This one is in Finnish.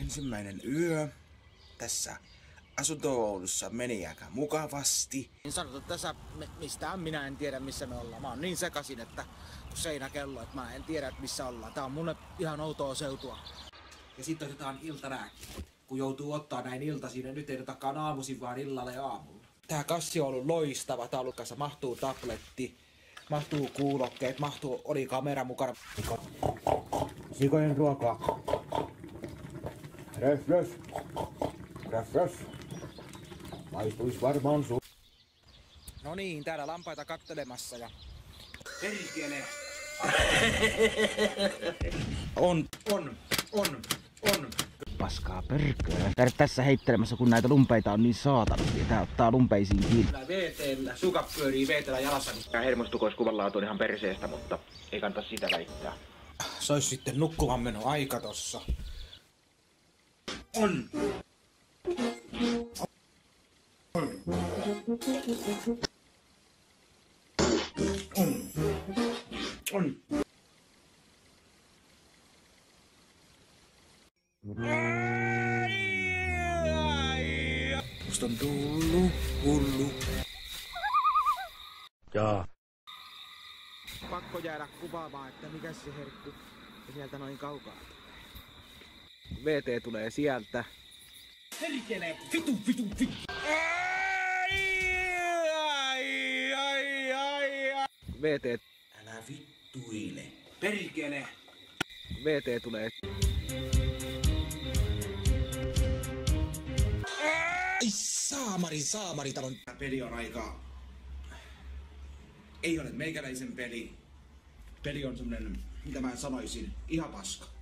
Ensimmäinen yö tässä asunto-Oulussa meni aika mukavasti. Niin sanotaan tässä, mistä minä en tiedä missä me ollaan. Mä oon niin sekasin, että kun seinäkello, että mä en tiedä missä ollaan. Tää on mulle ihan outoa seutua. Ja sitten otetaan iltalääkki. Kun joutuu ottaa näin iltaisin, ja nyt ei otakaan aamuisin, vaan illalla ja aamulla. Tää kassi on ollut loistava. Taulukassa mahtuu tabletti, mahtuu kuulokkeet, oli kamera mukana. Sikojen ruokaa. Röf. Maistuis varmaan sun. No niin, täällä lampaita kattelemassa ja... Perkele! On. Paskaa pörköä. Käydä tässä heittelemässä, kun näitä lumpeita on niin saatanasti. Tää ottaa lumpeisiin kiinni. VT:llä, sukat pyörii VT:llä jalassa. Tää hermostukoiskuvanlaatu on ihan perseestä, mutta ei kannata sitä väittää. Se ois sitten nukkumaan meno aika tossa. On. Musta on tullu hullu. Jaa. Pakko jäädä kuvaamaan, että mikä se herkku ja sieltä noin kaukaa. VT tulee sieltä. Perkele! Vitu! VT. Älä vittuile. Perkele! VT tulee. Ai saamari talon. Peli on aika... Ei ole meikäläisen peli. Peli on semmonen, mitä mä sanoisin, ihan paska.